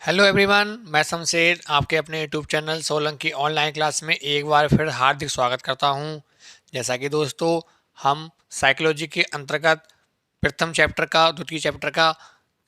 Hello everyone, मैं शमशेर आपके अपने YouTube channel Solanki online class में एक बार फिर हार्दिक स्वागत करता हूं। जैसा कि दोस्तों, हम साइकोलॉजी के अंतर्गत प्रथम चैप्टर का द्वितीय चैप्टर का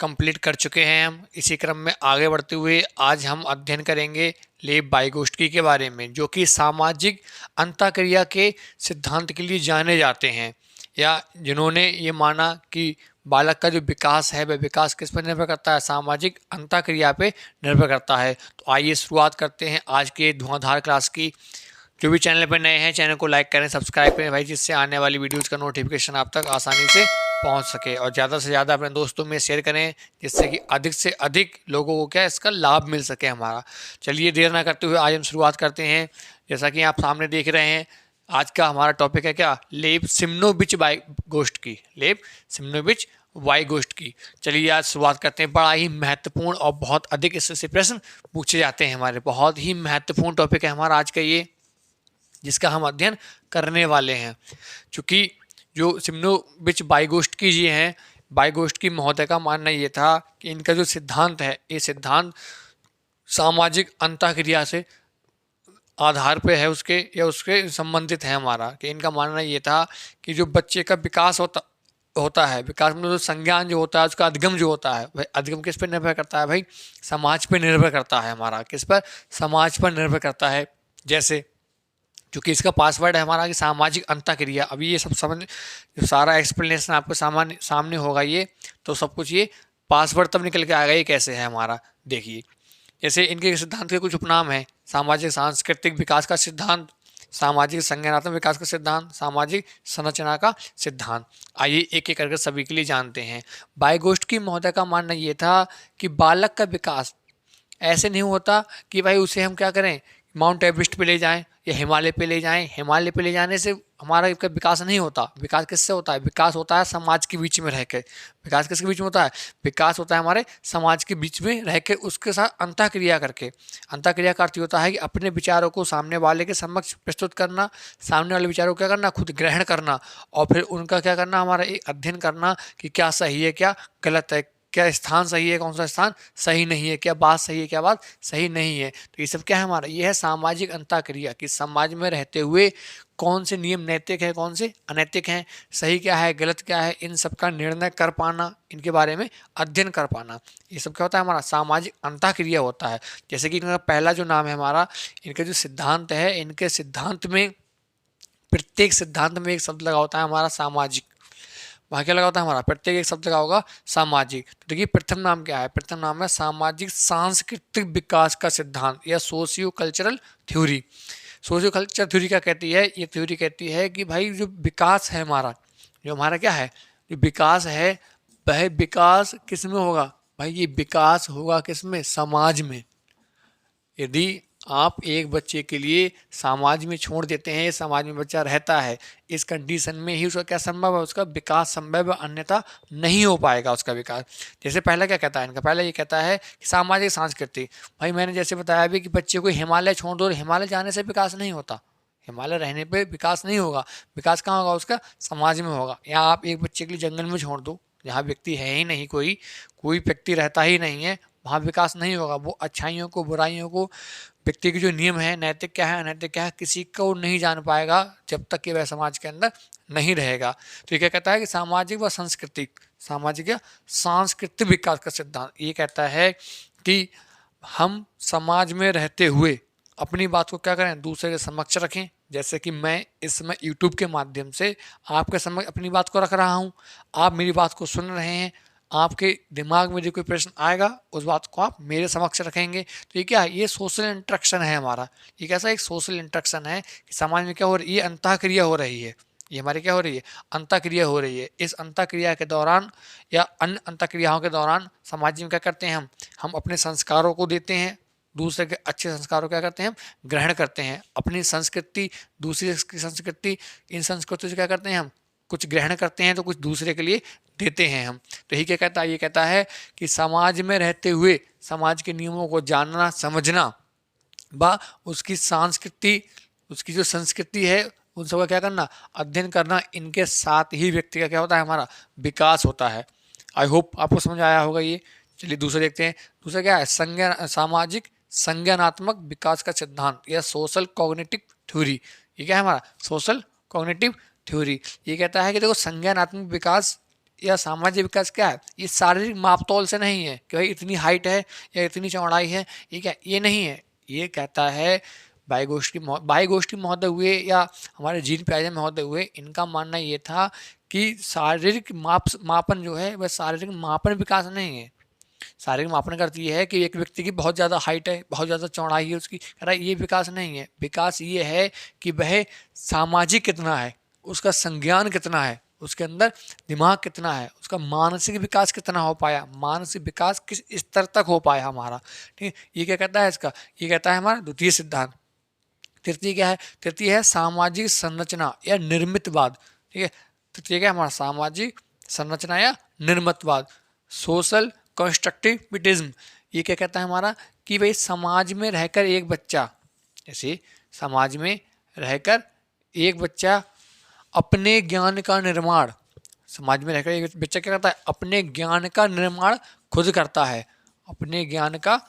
कंप्लीट कर चुके हैं। हम इसी क्रम में आगे बढ़ते हुए आज हम अध्ययन करेंगे लेब वाइगोस्की के बारे में, जो कि सामाजिक अंतःक्रिया के सिद्धांत के लिए जाने जाते हैं, या जिन्होंने ये माना कि बालक का जो विकास है वह विकास किस पर निर्भर करता है, सामाजिक अंतःक्रिया पे निर्भर करता है। तो आइए शुरुआत करते हैं आज के धुआंधार क्लास की। जो भी चैनल पर नए हैं, चैनल को लाइक करें, सब्सक्राइब करें भाई, जिससे आने वाली वीडियोज़ का नोटिफिकेशन आप तक आसानी से पहुंच सके, और ज़्यादा से ज़्यादा अपने दोस्तों में शेयर करें, जिससे कि अधिक से अधिक लोगों को क्या इसका लाभ मिल सके हमारा। चलिए देर ना करते हुए आज हम शुरुआत करते हैं। जैसा कि आप सामने देख रहे हैं, आज का हमारा टॉपिक है क्या, लेब सिम्नोविच वाइगोस्ट की, लेब सिम्नोविच वाइगोस्ट की। चलिए आज शुरुआत करते हैं। बड़ा ही महत्वपूर्ण और बहुत अधिक इससे प्रश्न पूछे जाते हैं हमारे, बहुत ही महत्वपूर्ण टॉपिक है हमारा आज का ये, जिसका हम अध्ययन करने वाले हैं। चूँकि जो सिम्नोविच वाइगोस्की जी हैं, वाइगोस्की महोदय का मानना ये था कि इनका जो सिद्धांत है, ये सिद्धांत सामाजिक अंतःक्रिया से आधार पे है, उसके या उसके संबंधित है हमारा। कि इनका मानना ये था कि जो बच्चे का विकास होता है, विकास में जो संज्ञान जो होता है, उसका अधिगम जो होता है, भाई अधिगम किस पर निर्भर करता है, भाई समाज पर निर्भर करता है हमारा। किस पर? समाज पर निर्भर करता है। जैसे क्योंकि इसका पासवर्ड है हमारा कि सामाजिक अंतःक्रिया। अभी ये सब समझ, जो सारा एक्सप्लेनेशन आपको सामने होगा ये, तो सब कुछ ये पासवर्ड तब निकल के आएगा ये कैसे है हमारा। देखिए, जैसे इनके सिद्धांत के कुछ उपनाम हैं: सामाजिक सांस्कृतिक विकास का सिद्धांत, सामाजिक संज्ञानात्मक विकास का सिद्धांत, सामाजिक संरचना का सिद्धांत। आइए एक एक करके सभी के लिए जानते हैं। वाइगोस्की महोदय का मानना ये था कि बालक का विकास ऐसे नहीं होता कि भाई उसे हम क्या करें, माउंट एवरेस्ट पे ले जाएं या हिमालय पे ले जाएं। हिमालय पे ले जाने से हमारा इसका विकास नहीं होता। विकास किससे होता है? विकास होता है समाज के बीच में रह के। विकास किसके बीच में होता है? विकास होता है हमारे समाज के बीच में रह के, उसके साथ अंतःक्रिया करके। अंतःक्रिया का अर्थ होता है कि अपने विचारों को सामने वाले के समक्ष प्रस्तुत करना, सामने वाले विचारों को क्या करना, खुद ग्रहण करना, और फिर उनका क्या करना, हमारा एक अध्ययन करना कि क्या सही है क्या गलत है, क्या स्थान सही है, कौन सा स्थान सही नहीं है, क्या बात सही है, क्या बात सही नहीं है। तो ये सब क्या है हमारा, ये है सामाजिक अंतःक्रिया। कि समाज में रहते हुए कौन से नियम नैतिक है, कौन से अनैतिक हैं, सही क्या है, गलत क्या है, इन सब का निर्णय कर पाना, इनके बारे में अध्ययन कर पाना, ये सब क्या होता है हमारा सामाजिक अंतःक्रिया होता है। जैसे कि इनका पहला जो नाम है हमारा, इनका जो सिद्धांत है, इनके सिद्धांत में प्रत्येक सिद्धांत में एक शब्द लगा होता है हमारा सामाजिक। वहाँ क्या लगा होता है हमारा, प्रत्येक एक शब्द लगा होगा सामाजिक। तो देखिए प्रथम नाम क्या है, प्रथम नाम है सामाजिक सांस्कृतिक विकास का सिद्धांत या socio cultural theory. Socio cultural theory क्या कहती है? ये थ्योरी कहती है कि भाई जो विकास है हमारा, जो हमारा क्या है, जो विकास है, वह विकास किस में होगा भाई? ये विकास होगा किस में? समाज में। यदि आप एक बच्चे के लिए समाज में छोड़ देते हैं, समाज में बच्चा रहता है, इस कंडीशन में ही उसका क्या संभव है, उसका विकास संभव है, अन्यथा नहीं हो पाएगा उसका विकास। जैसे पहला क्या कहता है इनका, पहला ये कहता है कि सामाजिक सांस्कृतिक। भाई मैंने जैसे बताया भी कि बच्चे को हिमालय छोड़ दो, हिमालय जाने से विकास नहीं होता, हिमालय रहने पे विकास नहीं होगा। विकास कहाँ होगा उसका? समाज में होगा। या आप एक बच्चे के लिए जंगल में छोड़ दो, जहाँ व्यक्ति है ही नहीं, कोई कोई व्यक्ति रहता ही नहीं है, वहाँ विकास नहीं होगा। वो अच्छाइयों को, बुराइयों को, व्यक्ति के जो नियम है, नैतिक क्या है, अनैतिक क्या है, किसी को नहीं जान पाएगा जब तक कि वह समाज के अंदर नहीं रहेगा। तो ये क्या कहता है कि सामाजिक व सांस्कृतिक, सामाजिक या सांस्कृतिक विकास का सिद्धांत ये कहता है कि हम समाज में रहते हुए अपनी बात को क्या करें, दूसरे के समक्ष रखें। जैसे कि मैं इस समय यूट्यूब के माध्यम से आपके समक्ष अपनी बात को रख रहा हूँ, आप मेरी बात को सुन रहे हैं, आपके दिमाग में जो कोई प्रश्न आएगा उस बात को आप मेरे समक्ष रखेंगे। तो ये क्या है? ये सोशल इंटरेक्शन है हमारा। ये कैसा एक सोशल इंटरेक्शन है कि समाज में क्या हो रही है, ये अंतःक्रिया हो रही है, ये हमारी क्या हो रही है, अंतःक्रिया हो रही है। इस अंतःक्रिया के दौरान या अन्य अंतःक्रियाओं के दौरान समाज में क्या करते हैं, हम अपने संस्कारों को देते हैं, दूसरे के अच्छे संस्कारों क्या करते हैं, हम ग्रहण करते हैं। अपनी संस्कृति, दूसरी की संस्कृति, इन संस्कृति से क्या करते हैं, हम कुछ ग्रहण करते हैं तो कुछ दूसरे के लिए देते हैं हम। तो यही क्या कहता है, ये कहता है कि समाज में रहते हुए समाज के नियमों को जानना, समझना, व उसकी संस्कृति, उसकी जो संस्कृति है उन सबका क्या करना, अध्ययन करना, इनके साथ ही व्यक्ति का क्या होता है, हमारा विकास होता है। आई होप आपको समझ आया होगा ये। चलिए दूसरा देखते हैं। दूसरा क्या है, सामाजिक संज्ञानात्मक विकास का सिद्धांत या सोशल कॉग्निटिव थ्योरी। ये क्या है हमारा, सोशल कॉग्निटिव थ्योरी। ये कहता है कि देखो संज्ञानात्मक विकास या सामाजिक विकास क्या है, ये शारीरिक मापतौल से नहीं है कि भाई इतनी हाइट है या इतनी चौड़ाई है, ये क्या, ये नहीं है। ये कहता है भाई गोष्ठी महोदय हुए या हमारे जीन प्याजे महोदय हुए, इनका मानना ये था कि शारीरिक मापन जो है वह शारीरिक मापन विकास नहीं है। शारीरिक मापन का अर्थ ये है कि एक व्यक्ति की बहुत ज़्यादा हाइट है, बहुत ज़्यादा चौड़ाई है उसकी, कह रहा है ये विकास नहीं है। विकास ये है कि वह सामाजिक कितना है, उसका संज्ञान कितना है, उसके अंदर दिमाग कितना है, उसका मानसिक विकास कितना हो पाया, मानसिक विकास किस स्तर तक हो पाया हमारा। ठीक है, ये क्या कहता है इसका, ये कहता है हमारा द्वितीय सिद्धांत। तृतीय क्या है, तृतीय है सामाजिक संरचना या निर्मितवाद। ठीक है, तृतीय क्या है हमारा, सामाजिक संरचना या निर्मितवाद, सोशल कंस्ट्रक्टिविज्म। ये क्या कहता है हमारा कि भाई समाज में रहकर एक बच्चा, जैसे समाज में रहकर एक बच्चा अपने ज्ञान का निर्माण, समाज में रहकर एक बच्चा क्या करता है, अपने ज्ञान का निर्माण खुद करता है। अपने ज्ञान का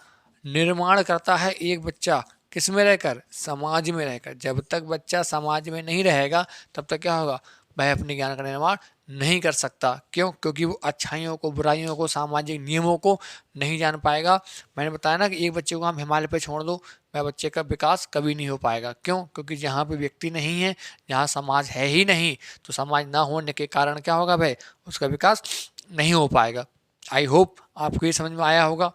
निर्माण करता है एक बच्चा, किस में रहकर, समाज में रहकर। जब तक बच्चा समाज में नहीं रहेगा तब तक क्या होगा, वह अपने ज्ञान का निर्माण नहीं कर सकता। क्यों, क्योंकि वो अच्छाइयों को, बुराइयों को, सामाजिक नियमों को नहीं जान पाएगा। मैंने बताया ना कि एक बच्चे को हम हिमालय पे छोड़ दो, वह बच्चे का विकास कभी नहीं हो पाएगा। क्यों, क्योंकि जहाँ पे व्यक्ति नहीं है, जहाँ समाज है ही नहीं, तो समाज ना होने के कारण क्या होगा भाई, उसका विकास नहीं हो पाएगा। आई होप आपको ये समझ में आया होगा।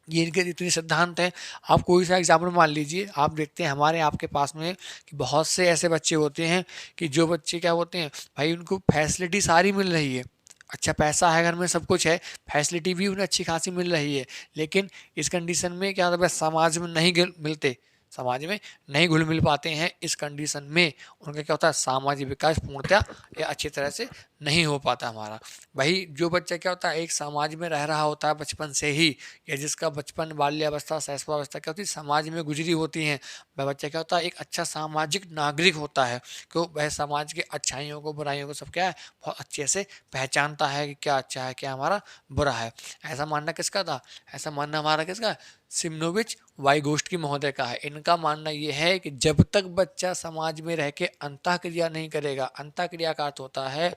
ये इनके इतने सिद्धांत हैं। आप कोई सा एग्जाम्पल मान लीजिए, आप देखते हैं हमारे आपके पास में कि बहुत से ऐसे बच्चे होते हैं कि जो बच्चे क्या होते हैं भाई, उनको फैसिलिटी सारी मिल रही है, अच्छा पैसा है घर में, सब कुछ है, फैसिलिटी भी उन्हें अच्छी खासी मिल रही है, लेकिन इस कंडीशन में क्या होता है, समाज में नहीं मिलते, समाज में नहीं घुल मिल पाते हैं। इस कंडीशन में उनका क्या होता है, सामाजिक विकास पूर्णतः या अच्छी तरह से नहीं हो पाता हमारा। वही जो बच्चा क्या होता है, एक समाज में रह रहा होता है बचपन से ही, या जिसका बचपन, बाल्यावस्था, शैशवावस्था क्या होती है, समाज में गुजरी होती हैं, वह बच्चा क्या होता है, एक अच्छा सामाजिक नागरिक होता है। क्यों, वह समाज के अच्छाइयों को, बुराइयों को सब क्या है, बहुत अच्छे से पहचानता है कि क्या अच्छा है, क्या हमारा बुरा है। ऐसा मानना किसका था, ऐसा मानना हमारा किसका, सिमनोविच वाइगोस्की महोदय का है। इनका मानना यह है कि जब तक बच्चा समाज में रह के अंतःक्रिया नहीं करेगा, अंतःक्रिया का अर्थ होता है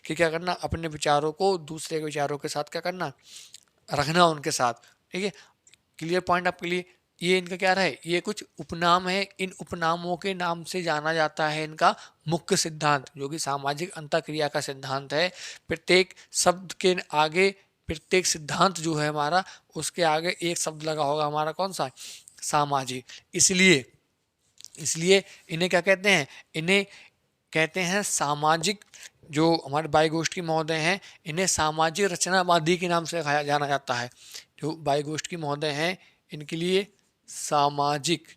कि क्या करना, अपने विचारों को दूसरे के विचारों के साथ क्या करना, रखना उनके साथ। ठीक है, क्लियर पॉइंट आपके लिए। ये इनका क्या रहा है, ये कुछ उपनाम है, इन उपनामों के नाम से जाना जाता है इनका मुख्य सिद्धांत, जो कि सामाजिक अंतःक्रिया का सिद्धांत है। प्रत्येक शब्द के आगे, प्रत्येक सिद्धांत जो है हमारा, उसके आगे एक शब्द लगा होगा हमारा, कौन सा, सामाजिक। इसलिए इसलिए इन्हें क्या कहते हैं, इन्हें कहते हैं सामाजिक, जो हमारे वाइगोस्की महोदय हैं, इन्हें सामाजिक रचनावादी के नाम से जाना जाता है। जो वाइगोस्की महोदय हैं, इनके लिए सामाजिक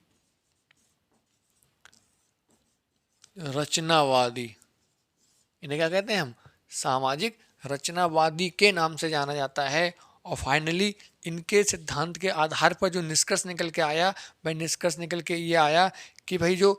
रचनावादी, इन्हें क्या कहते हैं हम, सामाजिक रचनावादी के नाम से जाना जाता है। और फाइनली इनके सिद्धांत के आधार पर जो निष्कर्ष निकल के आया, वह निष्कर्ष निकल के ये आया कि भाई जो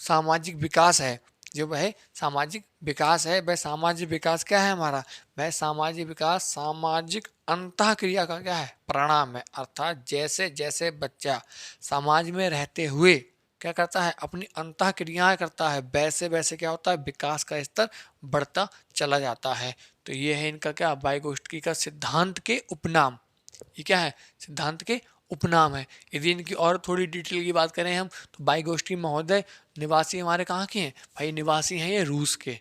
सामाजिक विकास है, जो वह सामाजिक विकास है, वह सामाजिक विकास क्या है हमारा, वह सामाजिक विकास सामाजिक अंतःक्रिया का क्या है, परिणाम है। अर्थात जैसे जैसे बच्चा समाज में रहते हुए क्या करता है, अपनी अंतःक्रियाएं करता है, वैसे वैसे क्या होता है, विकास का स्तर बढ़ता चला जाता है। तो ये है इनका क्या, वाइगोस्की का सिद्धांत के उपनाम। ये क्या है, सिद्धांत के उपनाम है। यदि इनकी और थोड़ी डिटेल की बात करें हम, तो वाइगोस्की महोदय निवासी हमारे कहाँ के हैं भाई, निवासी हैं ये रूस के,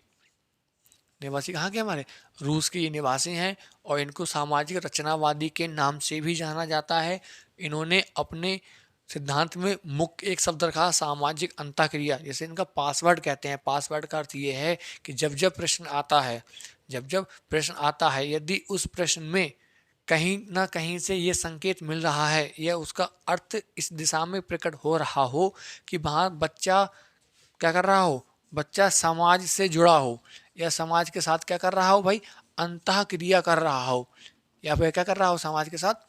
निवासी कहाँ के हमारे, रूस के ये निवासी हैं। और इनको सामाजिक रचनावादी के नाम से भी जाना जाता है। इन्होंने अपने सिद्धांत में मुख्य एक शब्द रखा, सामाजिक अंतःक्रिया, जैसे इनका पासवर्ड कहते हैं। पासवर्ड का अर्थ ये है कि जब जब प्रश्न आता है, जब जब प्रश्न आता है, यदि उस प्रश्न में कहीं ना कहीं से ये संकेत मिल रहा है या उसका अर्थ इस दिशा में प्रकट हो रहा हो कि वहाँ बच्चा क्या कर रहा हो, बच्चा समाज से जुड़ा हो, या समाज के साथ क्या कर रहा हो भाई, अंतःक्रिया कर रहा हो, या फिर क्या कर रहा हो, समाज के साथ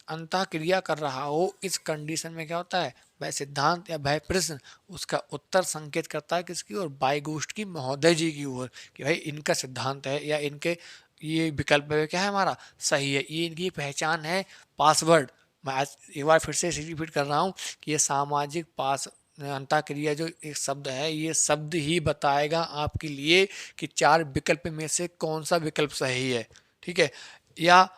अंतःक्रिया कर रहा हो, इस कंडीशन में क्या होता है, वह सिद्धांत या वह प्रश्न उसका उत्तर संकेत करता है किसकी ओर, वाइगोस्की महोदय जी की ओर, कि भाई इनका सिद्धांत है या इनके ये विकल्प है क्या है हमारा, सही है। ये इनकी पहचान है पासवर्ड। मैं आज एक बार फिर से रिपीट कर रहा हूँ कि ये सामाजिक पास अंतःक्रिया जो एक शब्द है, ये शब्द ही बताएगा आपके लिए कि 4 विकल्प में से कौन सा विकल्प सही है, ठीक है। या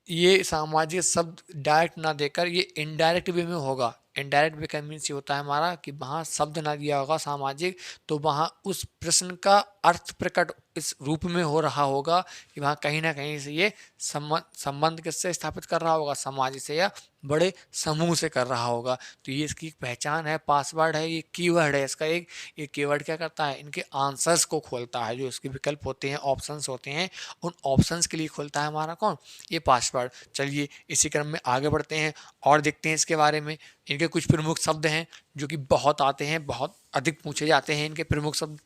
ये सामाजिक शब्द डायरेक्ट ना देकर ये इनडायरेक्ट वे में होगा। इनडायरेक्ट वे का मीन्स ये होता है हमारा कि वहाँ शब्द ना दिया होगा सामाजिक, तो वहाँ उस प्रश्न का अर्थ प्रकट इस रूप में हो रहा होगा कि वहाँ कहीं ना कहीं से ये संबंध किससे स्थापित कर रहा होगा, समाज से या बड़े समूह से कर रहा होगा। तो ये इसकी पहचान है, पासवर्ड है, ये कीवर्ड है इसका एक। ये कीवर्ड क्या करता है, इनके आंसर्स को खोलता है। जो इसके विकल्प होते हैं, ऑप्शंस होते हैं, उन ऑप्शंस के लिए खोलता है हमारा कौन, ये पासवर्ड। चलिए इसी क्रम में आगे बढ़ते हैं और देखते हैं इसके बारे में। इनके कुछ प्रमुख शब्द हैं जो कि बहुत आते हैं, बहुत अधिक पूछे जाते हैं इनके प्रमुख शब्द।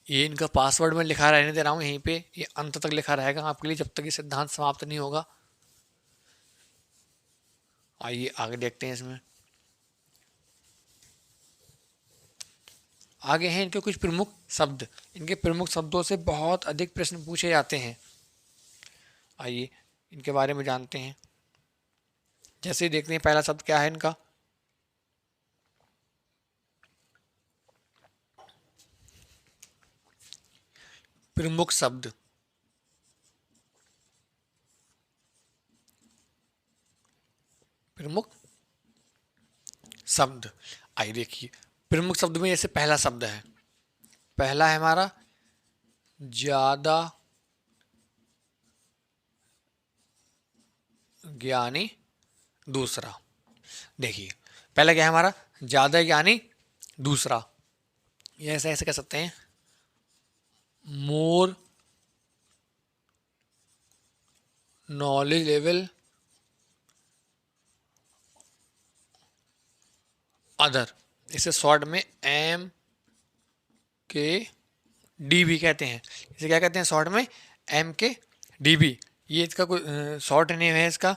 ये इनका पासवर्ड में लिखा रहने दे रहा हूँ यहीं पे, ये अंत तक लिखा रहेगा आपके लिए जब तक ये सिद्धांत समाप्त नहीं होगा। आइए आगे देखते हैं इसमें। आगे हैं इनके कुछ प्रमुख शब्द। इनके प्रमुख शब्दों से बहुत अधिक प्रश्न पूछे जाते हैं। आइए इनके बारे में जानते हैं। जैसे ही देखते हैं पहला शब्द क्या है इनका, प्रमुख शब्द। प्रमुख शब्द, आइए देखिए प्रमुख शब्द में जैसे पहला शब्द है, पहला है हमारा ज्यादा ज्ञानी दूसरा। देखिए पहला क्या है हमारा, ज्यादा ज्ञानी दूसरा। ये ऐसे ऐसे कह सकते हैं, मोर नॉलेज लेवल अदर। इसे शॉर्ट में एम के डी भी कहते हैं। इसे क्या कहते हैं शॉर्ट में, एम के डी बी। ये इसका कोई शॉर्ट नेम है इसका,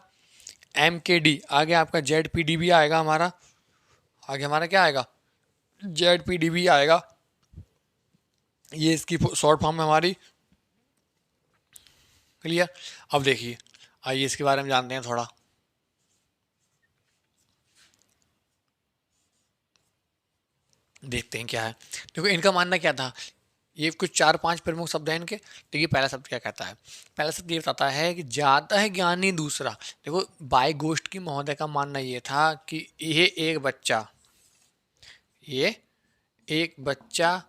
एम के डी। आगे आपका जेड पी डी भी आएगा हमारा, आगे हमारा क्या आएगा, जेड पी डी भी आएगा। ये इसकी शॉर्ट फॉर्म है हमारी। क्लियर। अब देखिए आइए इसके बारे में जानते हैं थोड़ा। देखते हैं क्या है। देखो इनका मानना क्या था, ये कुछ 4-5 प्रमुख शब्द हैं इनके। तो ये पहला शब्द क्या कहता है, पहला शब्द ये बताता है कि ज्यादा है ज्ञानी दूसरा। देखो बाय गोष्ठ की महोदय का मानना ये था कि ये एक बच्चा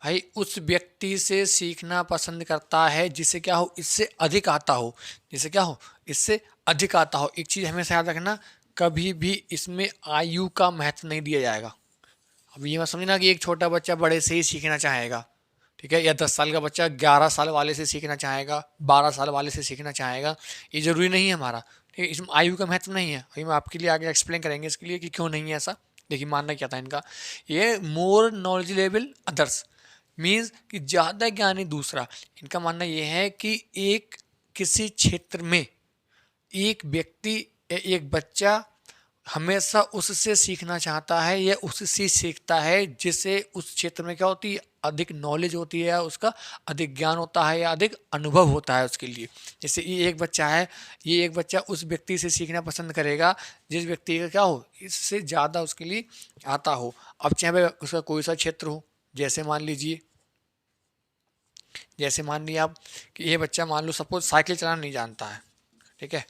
भाई उस व्यक्ति से सीखना पसंद करता है जिसे क्या हो, इससे अधिक आता हो, जिसे क्या हो, इससे अधिक आता हो। एक चीज हमेशा याद रखना, कभी भी इसमें आयु का महत्व नहीं दिया जाएगा। अब ये मत समझना कि एक छोटा बच्चा बड़े से ही सीखना चाहेगा, ठीक है, या 10 साल का बच्चा 11 साल वाले से सीखना चाहेगा, 12 साल वाले से सीखना चाहेगा, ये जरूरी नहीं है हमारा। ठीक है, इसमें आयु का महत्व नहीं है। अभी हम आपके लिए आगे एक्सप्लेन करेंगे इसके लिए कि क्यों नहीं है ऐसा। देखिए मानना क्या था इनका, ये मोर नॉलेजेबल अदर्स मीन्स कि ज़्यादा ज्ञानी दूसरा। इनका मानना ये है कि एक किसी क्षेत्र में एक व्यक्ति, एक बच्चा हमेशा उससे सीखना चाहता है या उससे सीखता है जिससे उस क्षेत्र में क्या होती है, अधिक नॉलेज होती है, उसका अधिक ज्ञान होता है या अधिक अनुभव होता है उसके लिए। जैसे ये एक बच्चा है, ये एक बच्चा उस व्यक्ति से सीखना पसंद करेगा जिस व्यक्ति का क्या हो, इससे ज़्यादा उसके लिए आता हो। अब चाहे उसका कोई सा क्षेत्र हो, जैसे मान लीजिए, जैसे मान लिया आप कि ये बच्चा मान लो सपोज साइकिल चलाना नहीं जानता है, ठीक है,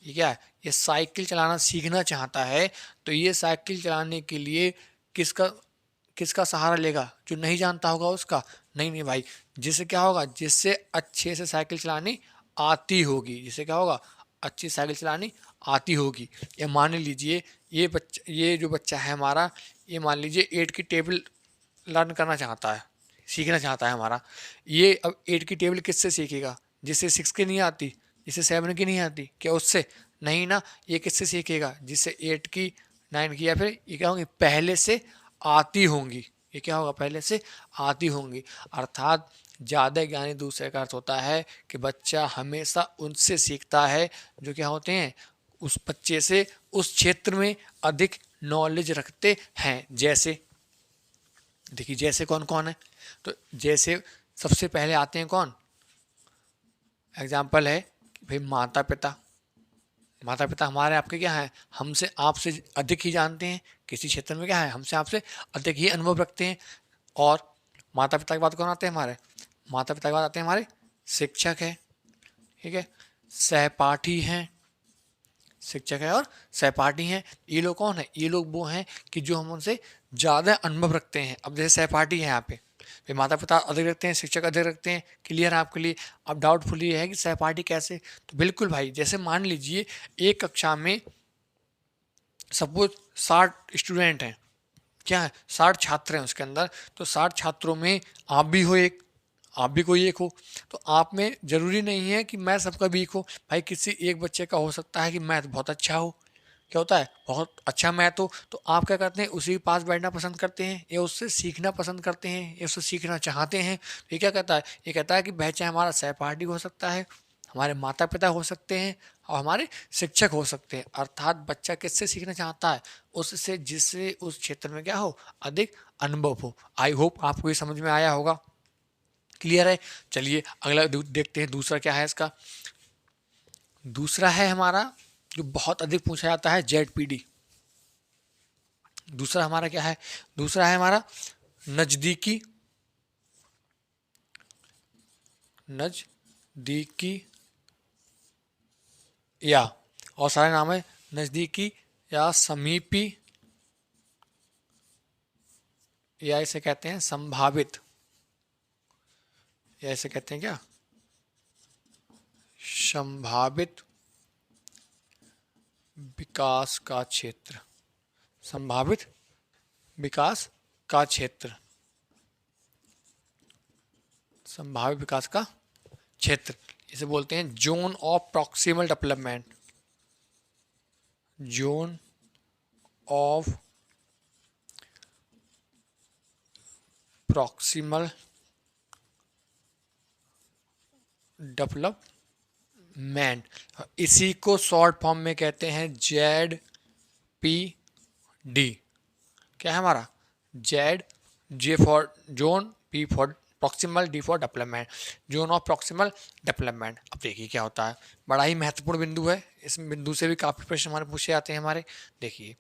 ये क्या है, ये साइकिल चलाना सीखना चाहता है। तो ये साइकिल चलाने के लिए किसका किसका सहारा लेगा, जो नहीं जानता होगा उसका, नहीं नहीं भाई, जिससे क्या होगा, जिससे अच्छे से साइकिल चलानी आती होगी, जिससे क्या होगा, अच्छी साइकिल चलानी आती होगी। ये मान लीजिए ये जो बच्चा है हमारा, ये मान लीजिए 8 की टेबल लर्न करना चाहता है, सीखना चाहता है हमारा। ये अब 8 की टेबल किससे सीखेगा, जिससे 6 की नहीं आती, जिससे 7 की नहीं आती, क्या उससे नहीं ना। ये किससे सीखेगा, जिससे 8 की, 9 की, या फिर ये क्या होंगी, पहले से आती होंगी। ये क्या होगा, पहले से आती होंगी। अर्थात ज़्यादा ज्ञानी दूसरे का अर्थ होता है कि बच्चा हमेशा उनसे सीखता है जो क्या होते हैं, उस बच्चे से उस क्षेत्र में अधिक नॉलेज रखते हैं। जैसे देखिए, जैसे कौन कौन है, तो जैसे सबसे पहले आते हैं कौन? एग्जाम्पल है कि भाई माता पिता। माता पिता हमारे आपके क्या हैं? हमसे आपसे अधिक ही जानते हैं, किसी क्षेत्र में क्या है, हमसे आपसे अधिक ही अनुभव रखते हैं। और माता पिता के बाद कौन आते हैं हमारे? माता पिता के बाद आते हैं हमारे शिक्षक है, ठीक है, सहपाठी हैं, शिक्षक है और सहपाठी हैं। ये लोग कौन है? ये लोग वो हैं कि जो हम उनसे ज़्यादा अनुभव रखते हैं। अब जैसे सहपाठी है यहाँ पे, भाई माता पिता अधिक रखते हैं, शिक्षक अधिक रखते हैं, क्लियर है आपके लिए? अब डाउटफुल ये है कि सहपाठी कैसे? तो बिल्कुल भाई, जैसे मान लीजिए एक कक्षा में सपोज 60 स्टूडेंट हैं, क्या है, 60 छात्र हैं उसके अंदर, तो 60 छात्रों में आप भी हो एक, आप भी कोई एक हो। तो आप में जरूरी नहीं है कि मैं सबका भी एक हो भाई, किसी एक बच्चे का हो सकता है कि मैथ बहुत अच्छा हो, क्या होता है, बहुत अच्छा मैथ हो, तो आप क्या करते हैं, उसी के पास बैठना पसंद करते हैं, या उससे सीखना पसंद करते हैं, या उससे सीखना चाहते हैं। तो ये क्या कहता है? ये कहता है कि वह चाहे हमारा सहपाठी हो सकता है, हमारे माता पिता हो सकते हैं, और हमारे शिक्षक हो सकते हैं। अर्थात बच्चा किससे सीखना चाहता है? उससे जिससे उस क्षेत्र में क्या हो, अधिक अनुभव हो। आई होप आपको ये समझ में आया होगा, क्लियर है? चलिए अगला देखते हैं, दूसरा क्या है इसका। दूसरा है हमारा जो बहुत अधिक पूछा जाता है, ZPD। दूसरा हमारा क्या है? दूसरा है हमारा नजदीकी, नजदीकी या, और सारे नाम है नजदीकी या समीपी, या इसे कहते हैं संभावित, या इसे कहते हैं क्या, संभावित विकास का क्षेत्र, संभावित विकास का क्षेत्र, संभावित विकास का क्षेत्र। इसे बोलते हैं zone of proximal development, zone of proximal development. इसी को शॉर्ट फॉर्म में कहते हैं ZPD। क्या है हमारा? J for zone, P for proximal, D for development, zone of proximal development. अब देखिए क्या होता है, बड़ा ही महत्वपूर्ण बिंदु है, इस बिंदु से भी काफ़ी प्रश्न हमारे पूछे जाते हैं हमारे। देखिए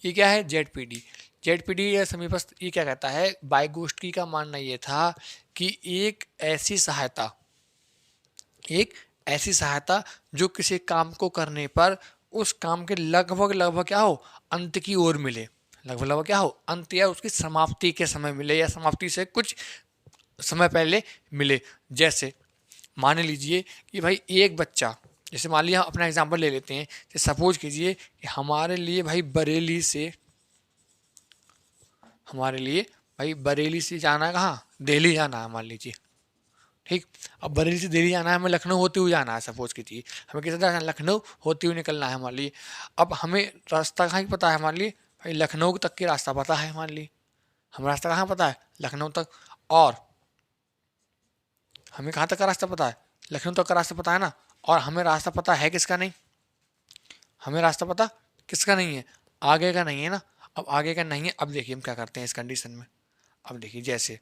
ये क्या है, ZPD। ZPD या समीपस्थ, ये क्या कहता है, वाइगोत्स्की का मानना ये था कि एक ऐसी सहायता जो किसी काम को करने पर उस काम के लगभग क्या हो, अंत की ओर मिले, लगभग क्या हो, अंत या उसकी समाप्ति के समय मिले, या समाप्ति से कुछ समय पहले मिले। जैसे मान लीजिए कि भाई एक बच्चा, जैसे मान लिया अपना एग्जांपल ले लेते हैं, जैसे सपोज कीजिए कि हमारे लिए भाई बरेली से जाना है कहाँ, दिल्ली जाना है मान लीजिए, ठीक। अब बरेली से दिल्ली जाना है, हमें लखनऊ होते हुए जाना है, सपोज कीजिए हमें किधर जाना है, लखनऊ होते हुए निकलना है मान लीजिए। अब हमें रास्ता कहाँ की पता है, मान लीजिए भाई लखनऊ तक की रास्ता पता है, मान लीजिए हमें रास्ता कहाँ पता है, लखनऊ तक। और हमें कहाँ तक का रास्ता पता है, लखनऊ तक का रास्ता पता है ना। और हमें रास्ता पता है किसका नहीं, हमें रास्ता पता किसका नहीं है, आगे का नहीं है ना। अब आगे का नहीं है, अब देखिए हम क्या करते हैं इस कंडीशन में। अब देखिए जैसे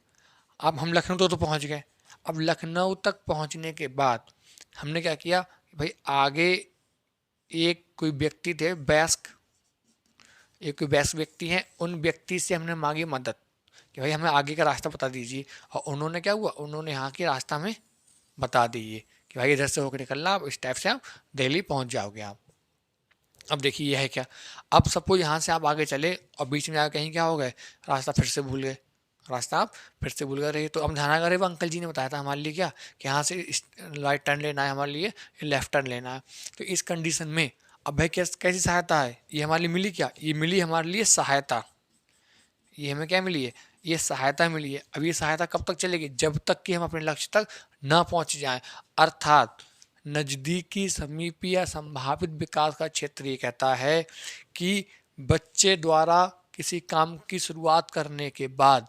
अब हम लखनऊ तो पहुंच गए। अब लखनऊ तक पहुंचने के बाद हमने क्या किया, भाई आगे एक कोई व्यक्ति थे वयस्क, एक कोई वयस्क व्यक्ति हैं, उन व्यक्ति से हमने मांगी मदद कि भाई हमें आगे का रास्ता बता दीजिए। और उन्होंने क्या हुआ, उन्होंने यहाँ के रास्ता में बता दिए कि भाई इधर से होकर निकलना, आप इस टाइप से आप दिल्ली पहुँच जाओगे आप। अब देखिए यह है क्या, अब सपोज यहाँ से आप आगे चले और बीच में आगे कहीं क्या हो गए, रास्ता फिर से भूल गए, रास्ता आप फिर से भूल गए। तो अब ध्यान अगर वो अंकल जी ने बताया था हमारे लिए क्या, कि यहाँ से राइट टर्न लेना है, हमारे लिए लेफ्ट टर्न लेना है। तो इस कंडीशन में अब भाई कैसी सहायता है ये हमारे लिए मिली, क्या ये मिली हमारे लिए सहायता, ये हमें क्या मिली है, ये सहायता मिली है। अब ये सहायता कब तक चलेगी, जब तक कि हम अपने लक्ष्य तक ना पहुँच जाएं। अर्थात नज़दीकी, समीपी या संभावित विकास का क्षेत्र ये कहता है कि बच्चे द्वारा किसी काम की शुरुआत करने के बाद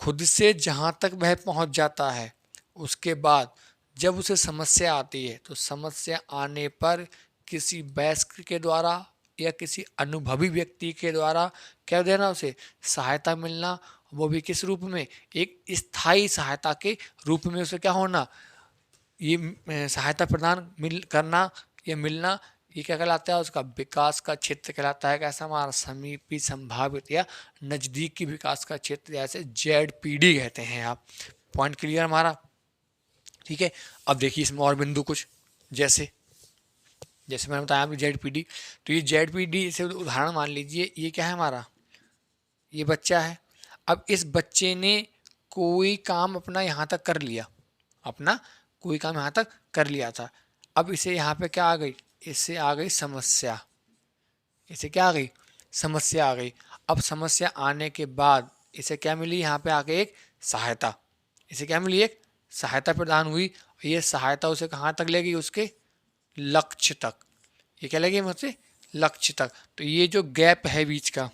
खुद से जहाँ तक वह पहुँच जाता है, उसके बाद जब उसे समस्या आती है तो समस्या आने पर किसी वयस्क के द्वारा या किसी अनुभवी व्यक्ति के द्वारा क्या देना, उसे सहायता मिलना, वो भी किस रूप में, एक स्थायी सहायता के रूप में उसे क्या होना, ये सहायता प्रदान करना या मिलना, ये क्या कहलाता है, उसका विकास का क्षेत्र कहलाता है। कैसा हमारा, समीपी, संभावित या नजदीकी विकास का क्षेत्र, जैसे ZPD कहते हैं आप। पॉइंट क्लियर हमारा, ठीक है। अब देखिए इसमें और बिंदु कुछ, जैसे जैसे मैंने बताया आपको ZPD, तो ये ZPD से उदाहरण मान लीजिए, ये क्या है हमारा, ये बच्चा है। अब इस बच्चे ने कोई काम अपना यहाँ तक कर लिया, अपना कोई काम यहाँ तक कर लिया था। अब इसे यहाँ पे क्या आ गई, इससे आ गई समस्या, इसे क्या आ गई, समस्या आ गई। अब समस्या आने के बाद इसे क्या मिली, यहाँ पे आके एक सहायता, इसे क्या मिली, एक सहायता प्रदान हुई। ये सहायता उसे कहाँ तक ले गई, उसके लक्ष्य तक। ये क्या लगे मुझसे, लक्ष्य तक। तो ये जो गैप है बीच का,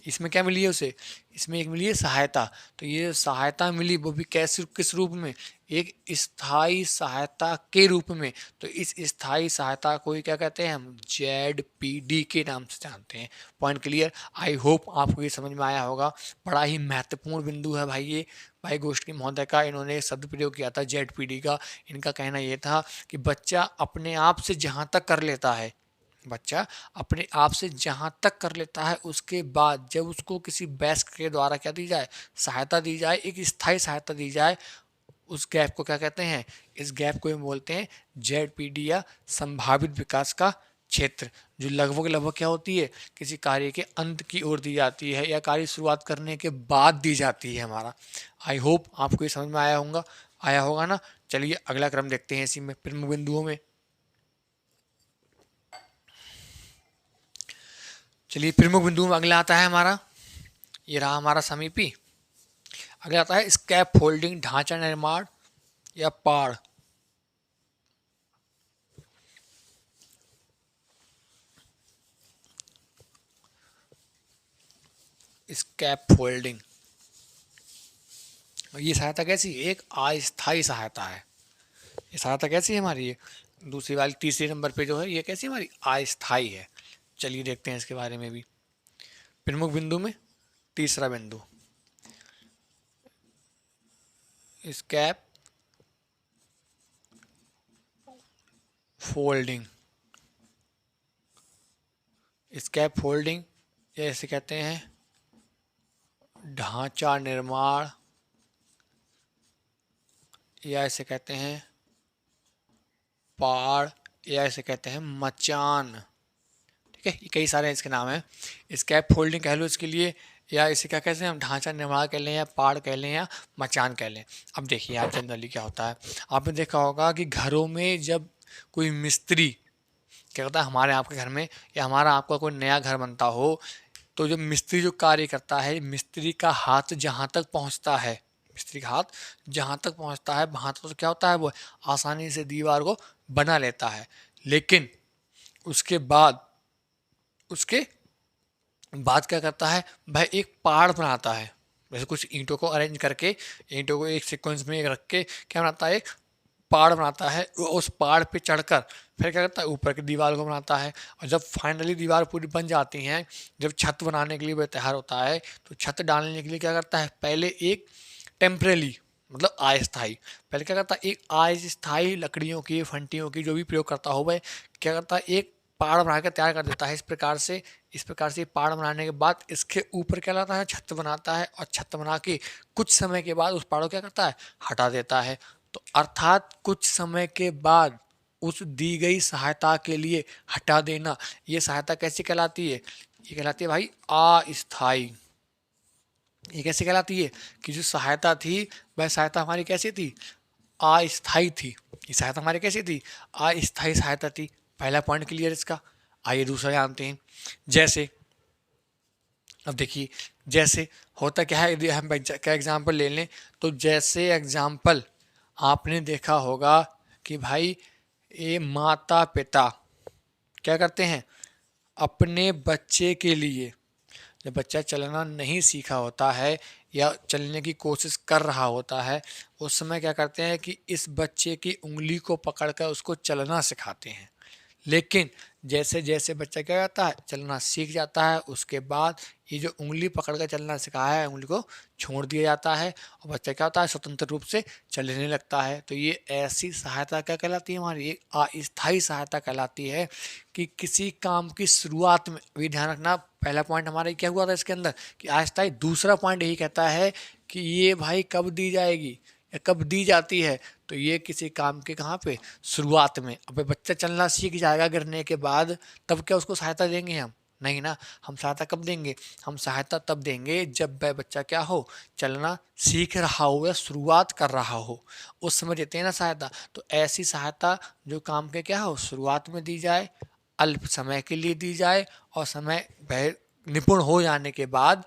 इसमें क्या मिली है उसे, इसमें एक मिली है सहायता। तो ये सहायता मिली, वो भी कैसे, किस रूप में, एक स्थायी सहायता के रूप में। तो इस स्थायी सहायता को ही क्या कहते हैं, हम ZPD के नाम से जानते हैं। पॉइंट क्लियर, आई होप आपको ये समझ में आया होगा। बड़ा ही महत्वपूर्ण बिंदु है भाई ये, भाई गोष्ठी महोदय का इन्होंने शब्द प्रयोग किया था ZPD का। इनका कहना ये था कि बच्चा अपने आप से जहाँ तक कर लेता है, बच्चा अपने आप से जहाँ तक कर लेता है, उसके बाद जब उसको किसी वयस्क के द्वारा क्या दी जाए, सहायता दी जाए, एक स्थायी सहायता दी जाए, उस गैप को क्या कहते हैं, इस गैप को हम बोलते हैं ZPD या संभावित विकास का क्षेत्र, जो लगभग लगभग क्या होती है, किसी कार्य के अंत की ओर दी जाती है या कार्य शुरुआत करने के बाद दी जाती है हमारा। आई होप आपको ये समझ में आया होगा ना। चलिए अगला क्रम देखते हैं इसी में, प्रमुख बिंदुओं में। चलिए प्रमुख बिंदु में अगला आता है हमारा, ये रहा हमारा समीपी। अगला आता है स्कैप फोल्डिंग, ढांचा निर्माण या पाड़। स्कैप फोल्डिंग, ये सहायता कैसी, एक अस्थायी सहायता है। ये सहायता कैसी है हमारी, ये दूसरी वाली तीसरे नंबर पे जो है, ये कैसी हमारी, अस्थायी है। चलिए देखते हैं इसके बारे में भी। प्रमुख बिंदु में तीसरा बिंदु, स्कैप फोल्डिंग। स्कैप फोल्डिंग जैसे कहते हैं ढांचा निर्माण, या इसे कहते हैं पाड़, या इसे कहते हैं मचान। ठीक है, ये कई सारे इसके नाम हैं। स्कैप फोल्डिंग कह लो इसके लिए, या इसे क्या कहते हैं हम, ढांचा निर्माण कह लें, या पाड़ कह लें, या मचान कह लें। अब देखिए यार जनरली क्या होता है, आपने देखा होगा कि घरों में जब कोई मिस्त्री क्या करता है, हमारे आपके घर में या हमारा आपका कोई नया घर बनता हो, तो जब मिस्त्री जो कार्य करता है, मिस्त्री का हाथ जहाँ तक पहुँचता है, मिस्त्री का हाथ जहाँ तक पहुँचता है वहाँ तक तो क्या होता है, वो आसानी से दीवार को बना लेता है। लेकिन उसके बाद क्या करता है भाई, एक पहाड़ बनाता है। जैसे कुछ ईंटों को अरेंज करके, ईंटों को एक सीक्वेंस में रख के क्या बनाता है, एक पहाड़ बनाता है। उस पहाड़ पे चढ़कर फिर क्या करता है, ऊपर की दीवार को बनाता है। और जब फाइनली दीवार पूरी बन जाती है, जब छत बनाने के लिए वह तैयार होता है, तो छत डालने के लिए क्या करता है, पहले एक टेम्परेरी मतलब अस्थाई, पहले क्या करता है, एक अस्थाई लकड़ियों की, फंटियों की, जो भी प्रयोग करता हो वह क्या करता है, एक पहाड़ बना कर तैयार कर देता है। इस प्रकार से पहाड़ बनाने के बाद इसके ऊपर क्या लाता है, छत बनाता है। और छत बना के कुछ समय के बाद उस पहाड़ को क्या करता है, हटा देता है। तो अर्थात कुछ समय के बाद उस दी गई सहायता के लिए हटा देना, ये सहायता कैसी कहलाती है, ये कहलाती है भाई अस्थाई। ये कैसे कहलाती है कि जो सहायता थी वह सहायता हमारी कैसी थी, अस्थाई थी। ये सहायता हमारी कैसी थी, अस्थाई सहायता थी। पहला पॉइंट क्लियर इसका। आइए दूसरा जानते हैं। जैसे अब देखिए, जैसे होता क्या है, यदि हम क्या एग्जाम्पल ले लें, तो जैसे एग्जाम्पल आपने देखा होगा कि भाई ये माता पिता क्या करते हैं, अपने बच्चे के लिए, जब बच्चा चलना नहीं सीखा होता है या चलने की कोशिश कर रहा होता है, उस समय क्या करते हैं कि इस बच्चे की उंगली को पकड़कर उसको चलना सिखाते हैं। लेकिन जैसे जैसे बच्चा क्या करता है, चलना सीख जाता है, उसके बाद ये जो उंगली पकड़ कर चलना सिखाया है, उंगली को छोड़ दिया जाता है और बच्चा क्या होता है, स्वतंत्र रूप से चलने लगता है। तो ये ऐसी सहायता क्या कहलाती है, हमारी एक अस्थायी सहायता कहलाती है कि किसी काम की शुरुआत में, अभी ध्यान रखना, पहला पॉइंट हमारा क्या हुआ था इसके अंदर कि अस्थायी, दूसरा पॉइंट यही कहता है कि ये भाई कब दी जाएगी या कब दी जाती है, तो ये किसी काम के कहाँ पे, शुरुआत में। अब बच्चा चलना सीख जाएगा गिरने के बाद, तब क्या उसको सहायता देंगे हम, नहीं ना। हम सहायता कब देंगे, हम सहायता तब देंगे जब वह बच्चा क्या हो, चलना सीख रहा हो या शुरुआत कर रहा हो, उस समय देते हैं ना सहायता। तो ऐसी सहायता जो काम के क्या हो, शुरुआत में दी जाए, अल्प समय के लिए दी जाए, और समय वह निपुण हो जाने के बाद,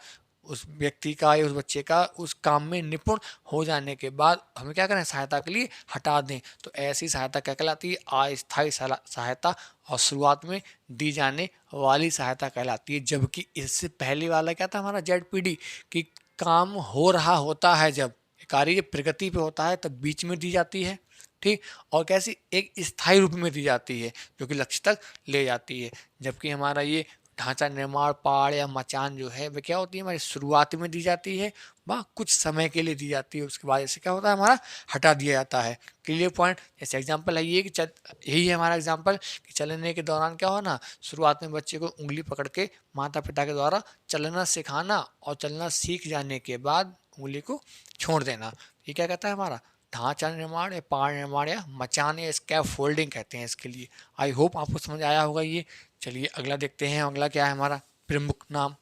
उस व्यक्ति का या उस बच्चे का उस काम में निपुण हो जाने के बाद हमें क्या करें, सहायता के लिए हटा दें। तो ऐसी सहायता क्या कहलाती है, अस्थायी सहायता, और शुरुआत में दी जाने वाली सहायता कहलाती है। जबकि इससे पहले वाला क्या था हमारा, ZPD, कि काम हो रहा होता है, जब कार्य प्रगति पे होता है तब बीच में दी जाती है, ठीक। और कैसी, एक स्थायी रूप में दी जाती है जो कि लक्ष्य तक ले जाती है। जबकि हमारा ये ढांचा निर्माण, पहाड़ या मचान जो है वह क्या होती है, हमारी शुरुआत में दी जाती है, वह कुछ समय के लिए दी जाती है, उसके बाद ऐसे क्या होता है, हमारा हटा दिया जाता है। Clear point. जैसे एग्जांपल है ये कि यही है हमारा एग्जांपल कि चलने के दौरान क्या होना, शुरुआत में बच्चे को उंगली पकड़ के माता पिता के द्वारा चलना सिखाना, और चलना सीख जाने के बाद उंगली को छोड़ देना। ये क्या कहता है हमारा, ढांचा निर्माण या पहाड़ निर्माण या मचान या स्कैफ फोल्डिंग कहते हैं इसके लिए। आई होप आपको समझ आया होगा ये। चलिए अगला देखते हैं, अगला क्या है हमारा, प्रमुख नाम,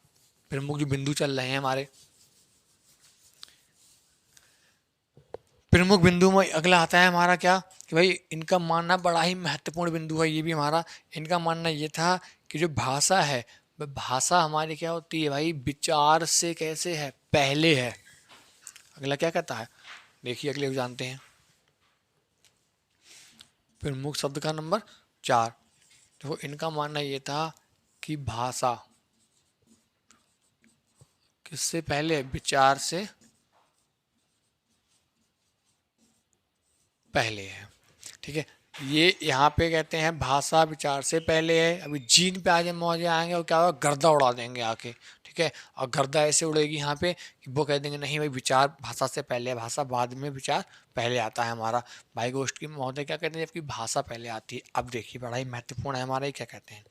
प्रमुख जो बिंदु चल रहे हैं हमारे। प्रमुख बिंदु में अगला आता है हमारा क्या, कि भाई इनका मानना बड़ा ही महत्वपूर्ण बिंदु है ये भी हमारा। इनका मानना ये था कि जो भाषा है, वह भाषा हमारी क्या होती है भाई, विचार से कैसे है, पहले है। अगला क्या कहता है, देखिए अगले को जानते हैं। प्रमुख शब्द का नंबर 4। तो इनका मानना ये था कि भाषा किससे पहले, विचार से पहले है, ठीक है। ये यहाँ पे कहते हैं भाषा विचार से पहले है। अभी जीन पे आज मौजे आएंगे और क्या होगा, गर्दा उड़ा देंगे आके, ठीक है। और गर्दा ऐसे उड़ेगी यहाँ पे कि वो कह देंगे नहीं भाई, विचार भाषा से पहले है, भाषा बाद में, विचार पहले आता है हमारा। भाई गोष्ठ की महोदय क्या कहते हैं, जबकि भाषा पहले आती है। अब देखिए बड़ा ही महत्वपूर्ण है हमारा, ये क्या कहते हैं,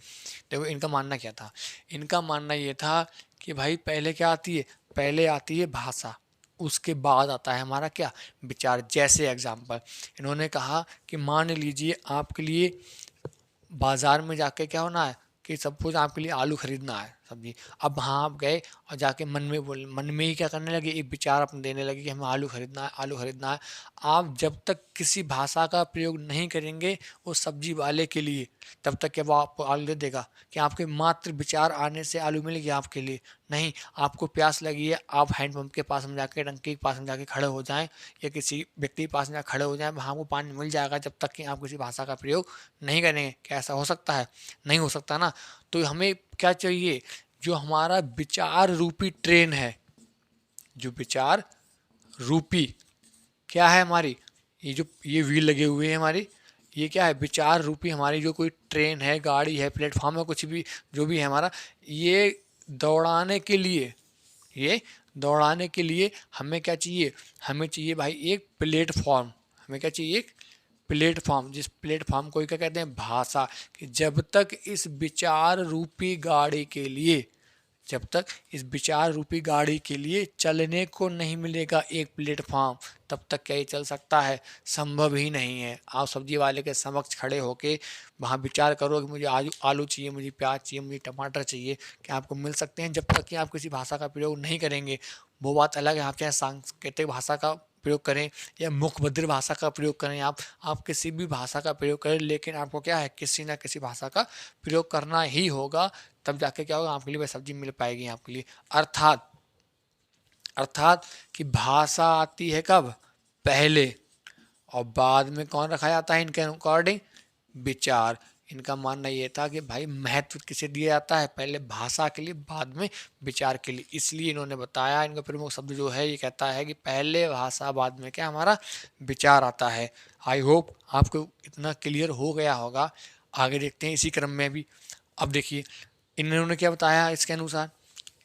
देखो इनका मानना क्या था। इनका मानना ये था कि भाई पहले क्या आती है, पहले आती है भाषा, उसके बाद आता है हमारा क्या, विचार। जैसे एग्जाम्पल इन्होंने कहा कि मान लीजिए आपके लिए बाजार में जाके क्या होना है, कि सपोज आपके लिए आलू खरीदना है, सब्जी। अब हाँ आप गए और जाके मन में ही क्या करने लगे, एक विचार अपने देने लगे कि हमें आलू खरीदना है, आलू खरीदना है। आप जब तक किसी भाषा का प्रयोग नहीं करेंगे उस सब्जी वाले के लिए, तब तक क्या वो आपको आलू दे देगा, कि आपके मात्र विचार आने से आलू मिलेगी आपके लिए, नहीं। आपको प्यास लगी है, आप हैंडपंप के पास में जाके, टंकी के पास में जाके खड़े हो जाएं, या किसी व्यक्ति के पास में जाकर खड़े हो जाएं, वहाँ वो पानी मिल जाएगा, जब तक कि आप किसी भाषा का प्रयोग नहीं करेंगे। क्या ऐसा हो सकता है, नहीं हो सकता ना। तो हमें क्या चाहिए, जो हमारा विचार रूपी ट्रेन है, जो विचार रूपी क्या है हमारी, ये जो ये व्हील लगे हुए हैं हमारी, ये क्या है, विचार रूपी हमारी जो कोई ट्रेन है, गाड़ी है, प्लेटफॉर्म है, कुछ भी जो भी है हमारा, ये दौड़ाने के लिए, ये दौड़ाने के लिए हमें क्या चाहिए, हमें चाहिए भाई एक प्लेटफॉर्म। हमें क्या चाहिए, एक प्लेटफॉर्म। जिस प्लेटफॉर्म को क्या कहते हैं, भाषा। कि जब तक इस विचार रूपी गाड़ी के लिए, जब तक इस विचार रूपी गाड़ी के लिए चलने को नहीं मिलेगा एक प्लेटफॉर्म, तब तक क्या ये चल सकता है, संभव ही नहीं है। आप सब्जी वाले के समक्ष खड़े होके वहाँ विचार करो कि मुझे आलू आलू चाहिए, मुझे प्याज चाहिए, मुझे टमाटर चाहिए, क्या आपको मिल सकते हैं, जब तक कि आप किसी भाषा का प्रयोग नहीं करेंगे। वो बात अलग है, आप चाहे सांकेतिक भाषा का प्रयोग करें या मुखबधिर भाषा का प्रयोग करें, आप किसी भी भाषा का प्रयोग करें, लेकिन आपको क्या है, किसी ना किसी भाषा का प्रयोग करना ही होगा, तब जाके क्या होगा, आपके लिए वह सब्जी मिल पाएगी आपके लिए। अर्थात अर्थात कि भाषा आती है कब, पहले, और बाद में कौन रखा जाता है इनके अकॉर्डिंग, विचार। इनका मानना ये था कि भाई महत्व किसे दिया जाता है, पहले भाषा के लिए, बाद में विचार के लिए। इसलिए इन्होंने बताया, इनका प्रमुख शब्द जो है ये कहता है कि पहले भाषा, बाद में क्या, हमारा विचार आता है। आई होप आपको इतना क्लियर हो गया होगा। आगे देखते हैं इसी क्रम में भी। अब देखिए इन्होंने क्या बताया, इसके अनुसार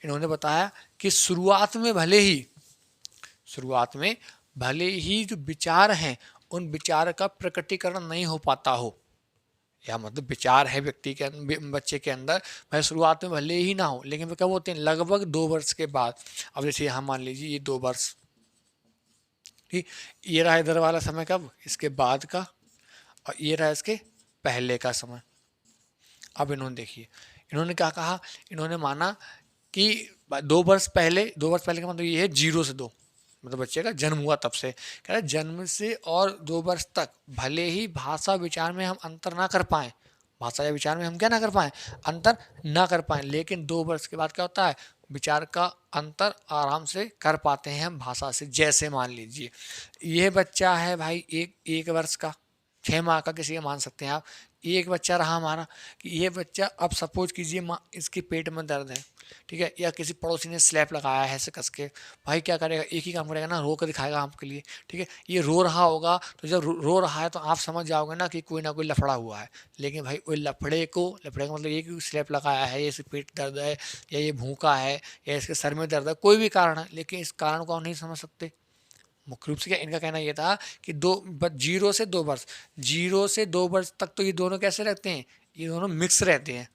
इन्होंने बताया कि शुरुआत में भले ही जो विचार हैं उन विचार का प्रकटीकरण नहीं हो पाता हो, या मतलब विचार है व्यक्ति के बच्चे के अंदर, भाई शुरुआत में भले ही ना हो, लेकिन वो कब होते हैं, लगभग 2 वर्ष के बाद। अब जैसे यहाँ मान लीजिए ये 2 वर्ष, ठीक, ये रहा इधर वाला समय कब, इसके बाद का, और ये रहा इसके पहले का समय। अब इन्होंने देखिए इन्होंने क्या कहा, इन्होंने माना कि 2 वर्ष पहले का मतलब ये है 0 से 2, मतलब बच्चे का जन्म हुआ तब से, कह रहे जन्म से और 2 वर्ष तक भले ही भाषा विचार में हम अंतर ना कर पाए, भाषा या विचार में हम क्या ना कर पाए, अंतर ना कर पाए, लेकिन 2 वर्ष के बाद क्या होता है, विचार का अंतर आराम से कर पाते हैं हम भाषा से। जैसे मान लीजिए ये बच्चा है भाई एक वर्ष का, 6 माह का किसी का मान सकते हैं आप, एक बच्चा रहा हमारा, कि ये बच्चा अब सपोज कीजिए माँ इसके पेट में दर्द है, ठीक है, या किसी पड़ोसी ने स्लैप लगाया है ऐसे कस के, भाई क्या करेगा, एक ही काम करेगा ना, रो कर दिखाएगा आपके लिए, ठीक है, ये रो रहा होगा, तो जब रो रहा है तो आप समझ जाओगे ना कि कोई ना कोई लफड़ा हुआ है। लेकिन भाई वो लफड़े का मतलब ये कि स्लैप लगाया है, ये इसके पेट दर्द है, या ये भूखा है, या इसके सर में दर्द है, कोई भी कारण है, लेकिन इस कारण को हम नहीं समझ सकते। मुख्य रूप से क्या इनका कहना ये था कि 0 से 2 वर्ष, 0 से 2 वर्ष तक तो ये दोनों कैसे रहते हैं, ये दोनों मिक्स रहते हैं।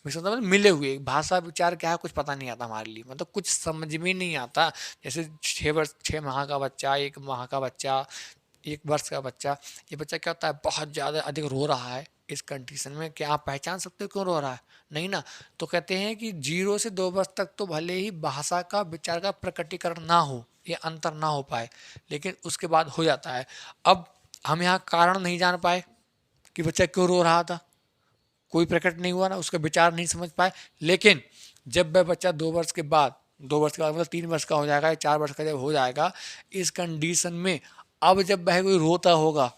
मिक्स मतलब मिले हुए, भाषा विचार क्या है कुछ पता नहीं आता हमारे लिए, मतलब कुछ समझ में नहीं आता। जैसे 6 वर्ष, 6 माह का बच्चा, 1 माह का बच्चा, 1 वर्ष का बच्चा, ये बच्चा क्या होता है, बहुत ज़्यादा अधिक रो रहा है, इस कंडीशन में क्या आप पहचान सकते हो क्यों रो रहा है, नहीं ना। तो कहते हैं कि 0 से 2 वर्ष तक तो भले ही भाषा का विचार का प्रकटीकरण ना हो, ये अंतर ना हो पाए, लेकिन उसके बाद हो जाता है। अब हम यहाँ कारण नहीं जान पाए कि बच्चा क्यों रो रहा था, कोई प्रकट नहीं हुआ ना, उसका विचार नहीं समझ पाए, लेकिन जब वह बच्चा 2 वर्ष के बाद, 2 वर्ष के बाद मतलब 3 वर्ष का हो जाएगा या 4 वर्ष का जब हो जाएगा, इस कंडीशन में अब जब वह कोई रोता होगा,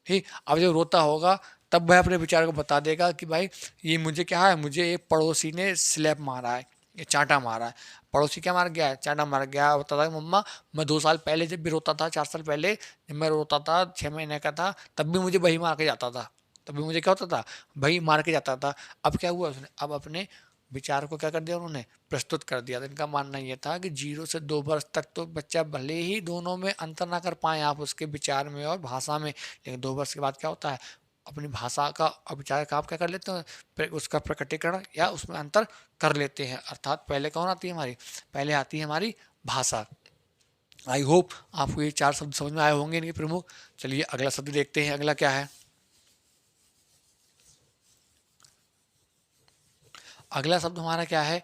ठीक, अब जब रोता होगा तब वह अपने विचार को बता देगा कि भाई ये मुझे क्या है, मुझे एक पड़ोसी ने स्लैप मारा है, ये चांटा मारा है। पड़ोसी क्या मार गया है, चांटा मार गया, बता था मम्मा मैं 2 साल पहले जब भी रोता था, 4 साल पहले जब मैं रोता था, 6 महीने का था, तब भी मुझे वही मार के जाता था, तब भी मुझे क्या होता था, वही मार के जाता था। अब क्या हुआ, उसने अब अपने विचार को क्या कर दिया, उन्होंने प्रस्तुत कर दिया। तो इनका मानना ये था कि 0 से 2 वर्ष तक तो बच्चा भले ही दोनों में अंतर ना कर पाए आप उसके विचार में और भाषा में, लेकिन 2 वर्ष के बाद क्या होता है, अपनी भाषा का और विचार का आप क्या कर लेते हैं, उसका प्रकटीकरण या उसमें अंतर कर लेते हैं। अर्थात पहले कौन आती है हमारी, पहले आती है हमारी भाषा। आई होप आपको ये 4 शब्द समझ में आए होंगे इनके प्रमुख। चलिए अगला शब्द देखते हैं, अगला क्या है। अगला शब्द हमारा क्या है,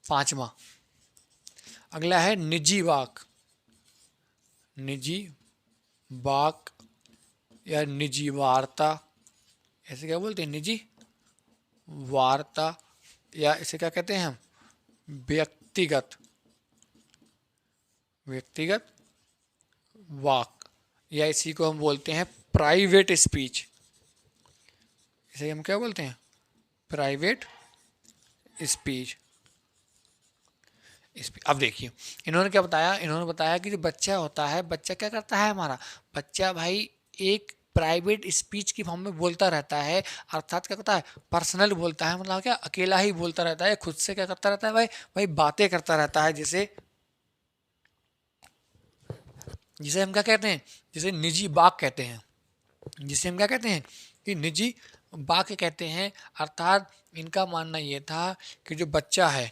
5वां, अगला है निजी वाक। निजी वाक या निजी वार्ता, ऐसे क्या बोलते हैं, निजी वार्ता, या इसे क्या कहते हैं हम, व्यक्तिगत व्यक्तिगत वाक, या इसी को हम बोलते हैं प्राइवेट स्पीच। इसे हम क्या बोलते हैं, प्राइवेट स्पीच। अब देखिए इन्होंने क्या बताया, इन्होंने बताया कि जो बच्चा होता है, बच्चा क्या करता है हमारा, बच्चा भाई एक प्राइवेट स्पीच की फॉर्म में बोलता रहता है। अर्थात क्या करता है, पर्सनल बोलता है, मतलब क्या अकेला ही बोलता रहता है, खुद से क्या करता रहता है भाई, भाई बातें करता रहता है, जिसे जिसे हम क्या कहते हैं, जिसे निजी बात कहते हैं, जिसे हम क्या कहते हैं कि निजी वाक्य कहते हैं। अर्थात इनका मानना ये था कि जो बच्चा है,